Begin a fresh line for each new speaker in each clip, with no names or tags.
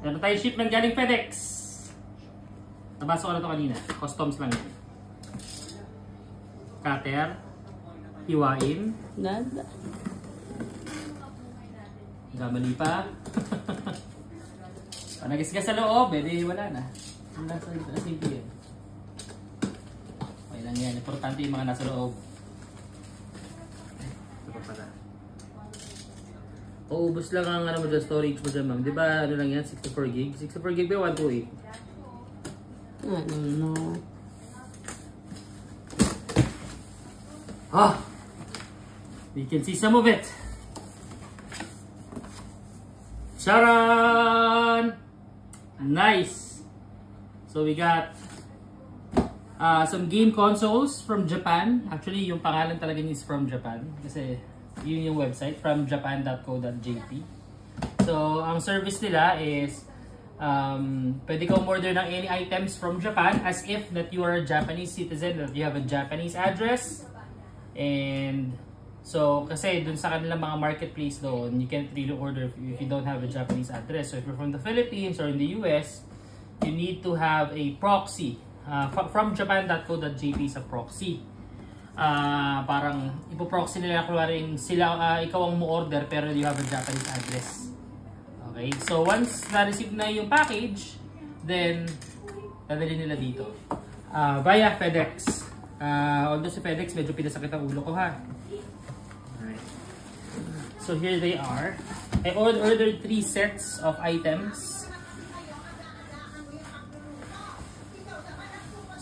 Meron tayong shipment galing FedEx. Nabasa ko na ito kanina. Customs lang yan. Cutter. Hiwain.
Nada.
Gamali pa. Pag nagisgas sa loob, wala na. Ang nasa simple yan. Okay lang yan. Importante yung mga nasa loob. Ito pa pala. Uubos lang ang ano mo dyan, storage mo dyan, ma'am. Di ba ano lang yan? 64 gig? 64 gig ba? 128?
I don't know.
Ah! We can see some of it. Charan! Nice! So we got some game consoles from Japan. Actually, yung pangalan talaga niya is from Japan. Kasi yun yung website, fromjapan.co.jp. So, ang service nila is pwede ka umorder ng any items from Japan as if that you are a Japanese citizen, that you have a Japanese address. And so, kasi dun sa kanilang mga marketplace doon, you can't really order if you don't have a Japanese address. So, if you're from the Philippines or in the US, you need to have a proxy. Fromjapan.co.jp is a proxy. Parang ipoproxy nila kung sila ikaw ang mo-order pero you have a Japanese address. Okay, so once na-receive na yung package, then dadalhin nila dito via FedEx. Although si FedEx medyo pinasakit ang ulo ko ha. Alright. So here they are. I ordered 3 sets of items.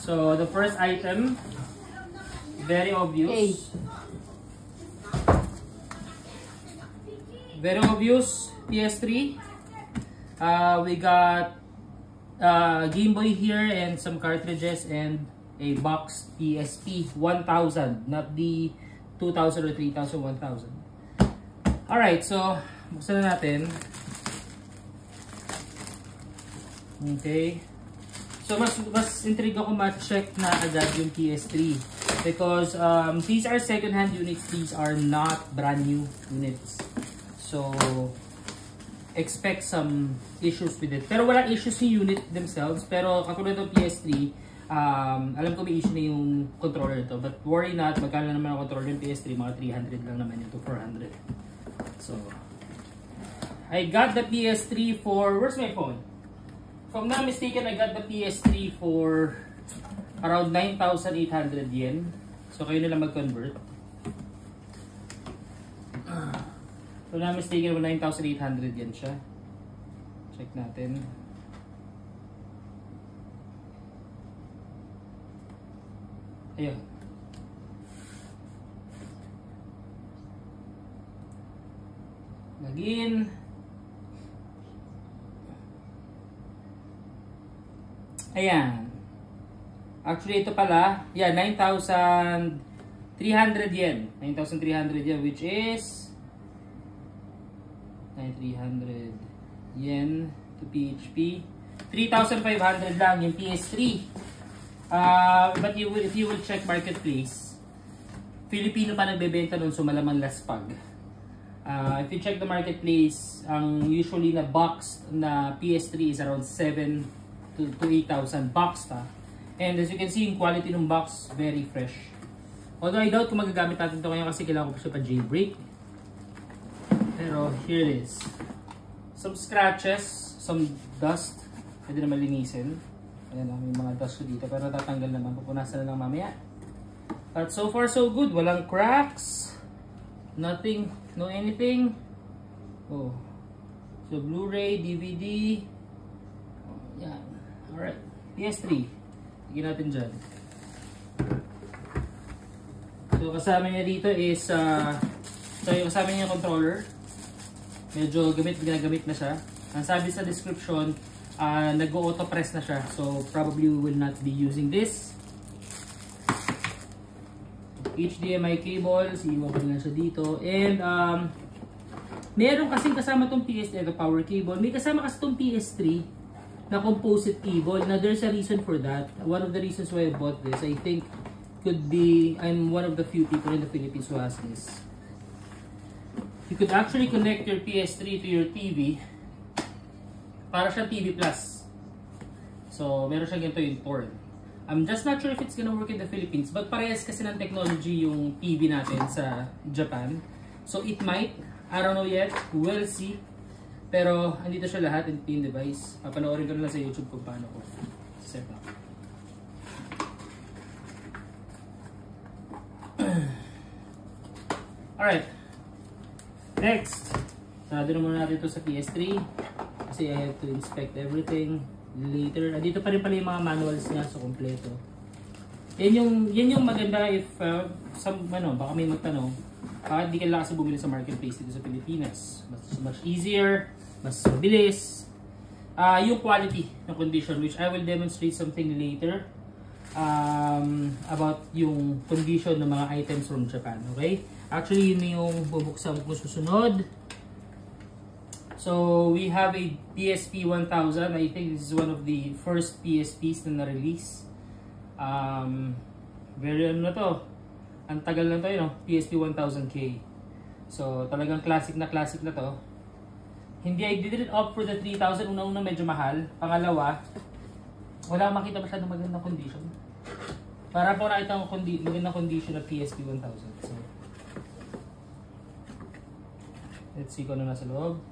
So the first item, very obvious.
Hey.
Very obvious PS3. We got Game Boy here and some cartridges and a boxed PSP 1000, not the 2000 or 3000, 1000. Alright, so buksan na natin. Okay. So mas intrigue ako ma-check na agad yung PS3 because these are second-hand units, these are not brand new units. So expect some issues with it. Pero walang issues yung unit themselves, pero katulad ng PS3, alam ko may issue na yung controller ito, but worry not, magkano naman ang controller yung PS3, mga 300 lang naman yun to 400. So I got the PS3 for, where's my phone? If I'm not mistaken, I got the PS3 for around 9,800 yen. So kayo nila mag-convert. If I'm not mistaken, 9,800 yen siya. Check natin. Ayun. Login. Ayan. Actually, ito pala. Yeah, 9,300 yen. 9,300 yen, which is 9,300 yen to PHP. 3,500 lang yung PS3. But if you will check marketplace, Filipino pa nagbebenta nun, so malamang laspag. If you check the marketplace, ang usually na boxed na PS3 is around 7 to 8,000 boxed ha. And as you can see, yung quality ng box, very fresh. Although I doubt kung magagamit natin ito ngayon kasi kailangan ko pa siya pa jailbreak. Pero here it is. Some scratches, some dust. Pwede na malinisin. Ayan, may mga dust dito pero tatanggal naman. Pupunasan na lang mamaya. But so far so good. Walang cracks. Nothing. No anything. Oh. So Blu-ray, DVD. Oh, yan. Alright. PS3. Tignan natin dyan. So kasama niya dito is so yung kasama niya yung controller. Medyo ginagamit na siya. Ang sabi sa description, nag-auto press na siya. So probably we will not be using this. HDMI cables, iwan ko na siya dito. And meron kasing kasama tong PS3, the power cable. May kasama kasi tong PS3 na composite cable. Now there's a reason for that. One of the reasons why I bought this, I think could be, I'm one of the few people in the Philippines who has this. You could actually connect your PS3 to your TV Para siyang TV Plus. So, meron siyang ganito yung torrent. I'm just not sure if it's gonna work in the Philippines, but parehas kasi ng technology yung TV natin sa Japan. So, it might. I don't know yet. We'll see. Pero, andito siya lahat in pin device. Papanoorin ko na lang sa YouTube kung paano ko set up. Alright. Next. Sarado na muna natin ito sa PS3. Kasi I have to inspect everything later. Dito pa rin pala yung mga manuals niya. So, kompleto. Yan yung maganda if baka may magtanong. Hindi ka lang kasi bumili sa marketplace dito sa Pilipinas. Much easier. Mas mabilis. Yung quality ng condition, which I will demonstrate something later about yung condition ng mga items from Japan. Okay? Actually, yun yung bubuksan ko susunod. So, we have a PSP 1000. I think this is one of the first PSPs na na-release. Very ano na to. Ang tagal na to, PSP 1000K. So, talagang classic na to. Hindi, I didn't opt for the 3000. Una-una medyo mahal. Pangalawa, wala akong makita masyadong magandang condition. Para po nakita akong magandang condition na PSP 1000. So, let's see kung ano nasa loob.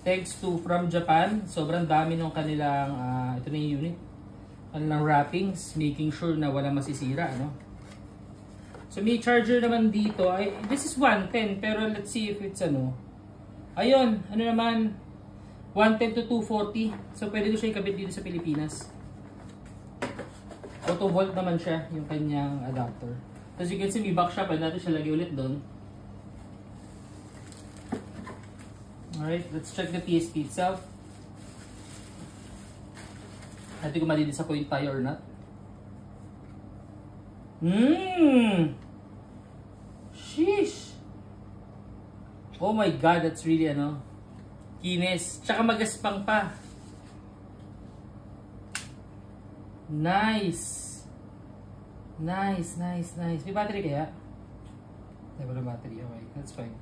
Thanks to From Japan, sobrang dami ng kanilang, ito na yung unit, kanilang wrappings, making sure na wala masisira, So may charger naman dito, this is 110, pero let's see if it's ayun, naman, 110 to 240, so pwede ko siya ikabit dito sa Pilipinas. Auto volt naman siya, yung kanyang adapter. As you can see, may back siya, pwede natin siya lagi ulit doon. Alright, let's check the PSP itself. Natin kung madi-disappoint tayo or not. Sheesh! Oh my god, that's really kinis. Tsaka magaspang pa. Nice! Nice. May battery kaya? Wala battery, okay, that's fine.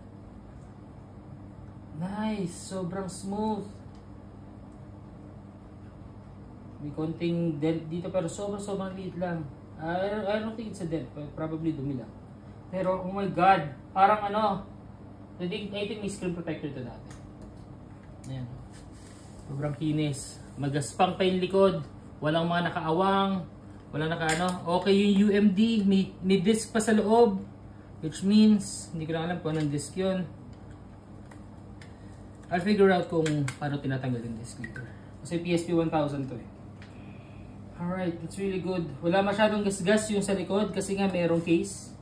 Nice! Sobrang smooth. May konting dent dito pero sobrang liit lang. I don't think it's a dent. Probably dumi lang. Pero oh my god! Parang I think may screen protector to dati. Ayan. Sobrang kinis. Magaspang pa yung likod. Walang mga nakaawang. Walang Okay yung UMD. May disc pa sa loob. Which means, hindi ko na alam kung anong disc yun. I'll figure out kung paano tinatanggal yung disc dito. Kasi PSP 1000 to eh. Alright, it's really good. Wala masyadong gasgas yung sa likod kasi nga merong case.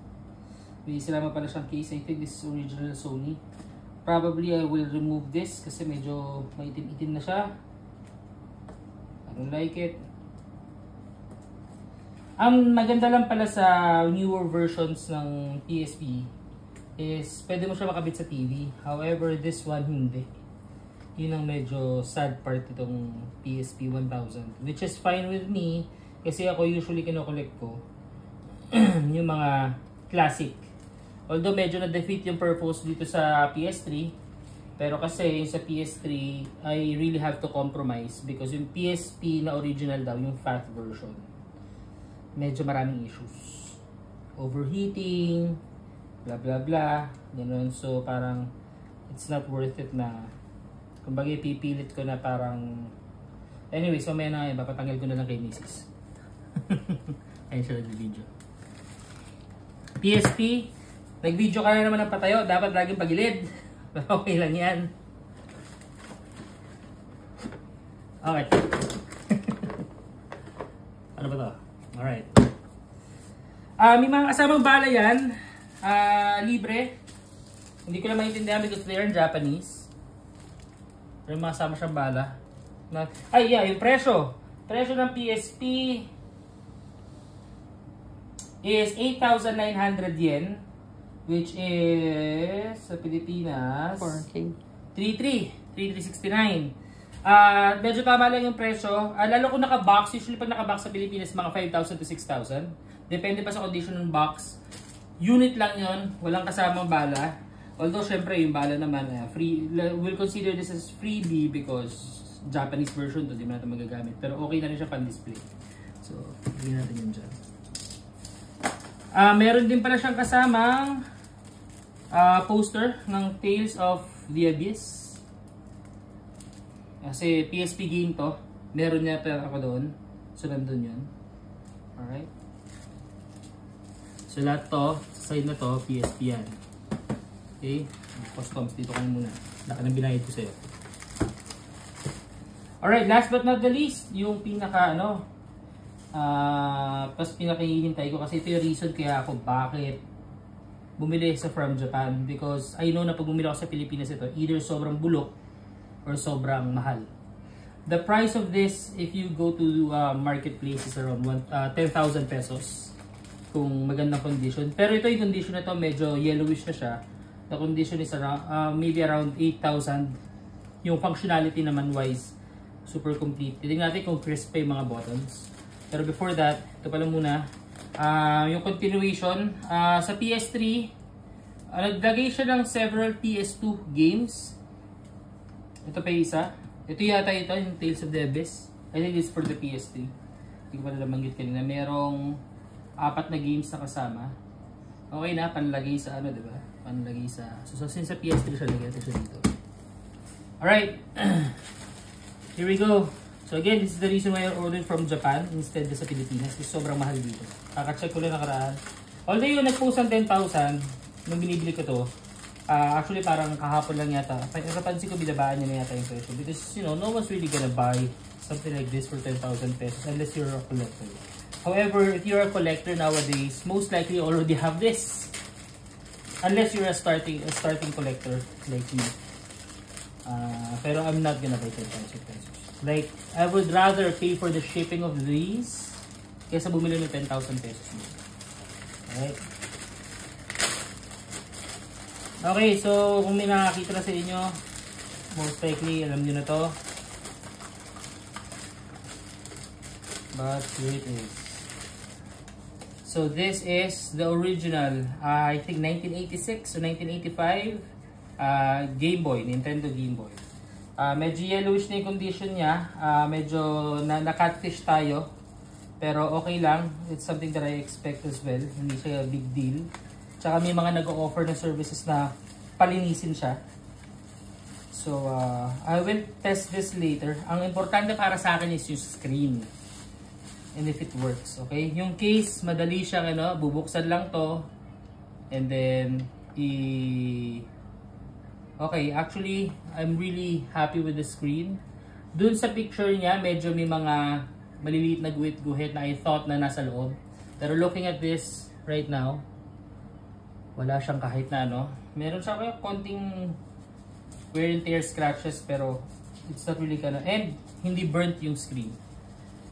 May sinama pala siyang case. I think this is original Sony. Probably I will remove this kasi medyo maitim-itim na siya. I don't like it. Ang maganda lang pala sa newer versions ng PSP is pwede mo siya makabit sa TV. However, this one hindi. Yun ang medyo sad part itong PSP 1000. Which is fine with me kasi ako usually kinokollect ko yung mga classic. Although medyo na-defeat yung purpose dito sa PS3. Pero kasi sa PS3, I really have to compromise because yung PSP na original daw, yung fat version, medyo maraming issues. Overheating, blah blah blah, ganun. So parang it's not worth it na kumbaga pipilit ko na parang anyway, so may na papatanggal ko na lang kay Mrs. Ayun siya nag-video. PSP, nag-video ka na naman ng patayo, dapat laging pagilid. Okay lang yan. Okay. Ano ba to? Alright. May mga kasamang bala yan. Libre. Hindi ko na maintindihan because they are in Japanese. Pero may mga kasama siyang bala. Yung presyo. Presyo ng PSP is 8,900 yen. Which is sa Pilipinas 3,369. Medyo tama lang yung presyo. Lalo kung naka-box, usually pag naka-box sa Pilipinas mga 5,000 to 6,000. Depende pa sa condition ng box. Unit lang yon, walang kasamang bala. Although syempre yung bala naman free, we'll consider this as freebie because Japanese version to, di mo natin magagamit. Pero okay na rin siya pan-display. So, lagyan natin yun dyan. Meron din pala siyang kasamang poster ng Tales of the Abyss. Kasi PSP game to. Meron niya ako doon. So, nandun yun. Alright. So, lahat to, sa side na to, PSP yan. Okay. Customs, dito ka muna. Laka nang binayad ko sa'yo. Alright, last but not the least, yung pinaka pinakahihintay ko kasi ito yung reason kaya ako bakit bumili sa From Japan. Because I know na pag bumili ako sa Pilipinas ito, either sobrang bulok or sobrang mahal. The price of this, if you go to marketplace, is around 10,000 pesos kung magandang condition. Pero ito yung condition na to, medyo yellowish na siya. The condition is around, maybe around 8,000. Yung functionality naman wise, super complete. Titignan natin kung crisp pa yung mga buttons. Pero before that, ito pala muna. Yung continuation, sa PS3, naglagay siya ng several PS2 games. Ito pa yung isa. Ito yata ito, yung Tales of the Abyss. I think it's for the PS3. Hindi ko pala nabanggit kanina. Merong 4 na games na kasama. Okay na, panlagay sa diba? Panlagay sa... So since sa PS3 siya, lagay siya dito. Alright. Here we go. So again, this is the reason why I ordered from Japan instead sa Pilipinas. Kasi sobrang mahal dito. Kaka-check ko lang nakaraan. Although yung nag-post ng 10,000, nung binibili ko to, actually parang kahapon lang yata. Napansin ko binabaan niya na yata yung presyo. Because, no one's really gonna buy something like this for 10,000 pesos unless you're a collector. However, if you're a collector nowadays, most likely you already have this. Unless you're a starting collector like me. Pero I'm not gonna buy 10,000 pesos. Like, I would rather pay for the shipping of these kaysa bumili ng 10,000 pesos. Alright. Okay, so kung may nakakita na sa inyo, most likely alam nyo na to. But here it is. So this is the original, I think 1986 or 1985 Game Boy, Nintendo Game Boy. Medyo yellowish na yung condition niya, medyo na-catfish tayo. Pero okay lang, it's something that I expect as well, hindi siya big deal. Tsaka may mga nag-o-offer na services na palinisin siya. So, I will test this later. Ang importante para sa akin is yung screen. And if it works, okay? Yung case, madali siyang, bubuksan lang to. And then, okay, actually, I'm really happy with the screen. Dun sa picture niya, medyo may mga maliliit na guhit-guhit na I thought na nasa loob. Pero looking at this right now, wala siyang kahit na meron siya kaya konting wear and tear scratches pero it's not really and hindi burnt yung screen.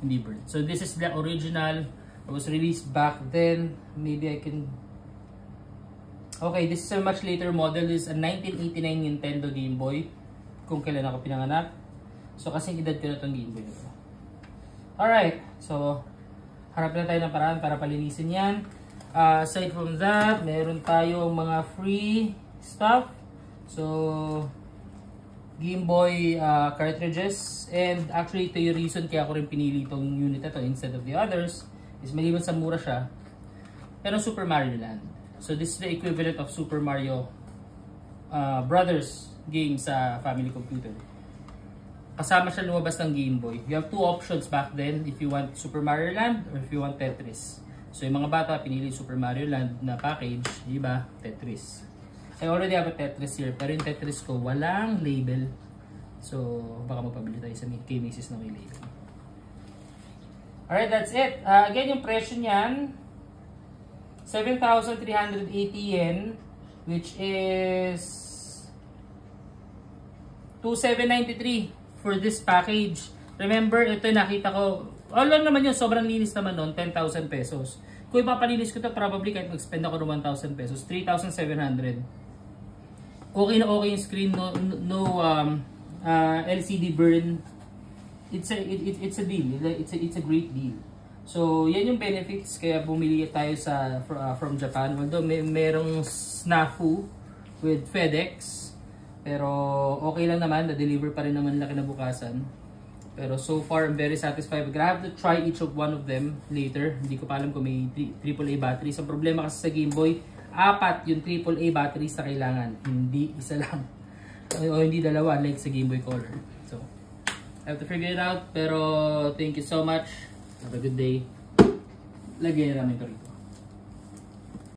Hindi burnt. So this is the original. It was released back then. Maybe I can... Okay, this is a much later model. This is a 1989 Nintendo Game Boy. Kung kailan ako pinanganak. So kasing edad ko na itong Game Boy na ito. Alright. So harap na tayo ng paraan para palinisin yan. Aside from that, meron tayong mga free stuff. So, Game Boy cartridges. And actually, ito yung reason kaya ako rin pinili itong unit na to instead of the others. Is maliban sa mura siya. Pero Super Mario Land. So, this is the equivalent of Super Mario Brothers game sa family computer. Kasama siya lumabas ng Game Boy. You have two options back then if you want Super Mario Land or if you want Tetris. So yung mga bata pinili Super Mario Land na package, iba Tetris. I already have a Tetris here, pero yung Tetris ko walang label. So baka magpabili tayo sa kay Macy's na may label. Alright, that's it. Again, yung presyo niyan, 7,380 yen, which is 2,793 for this package. Remember, ito nakita ko, lang naman yun, sobrang linis naman nun, 10,000 pesos. Kung ipapalinis ko ito, probably kahit mag-spend ako ng 1,000 pesos, 3,700. Okay na okay yung screen, no LCD burn. It's a deal, it's a great deal. So, yan yung benefits, kaya bumili tayo from Japan. Although merong snafu with FedEx, Pero okay lang naman, na-deliver pa rin naman nila kinabukasan. Pero so far, I'm very satisfied. We're gonna have to try each of one of them later. Hindi ko pa alam kung may AAA batteries. Ang problema kasi sa Game Boy, 4 yung AAA batteries na kailangan. Hindi isa lang. O hindi dalawa, like sa Game Boy Color. So, I have to figure it out. Pero thank you so much. Have a good day. Lagyan namin ito rito.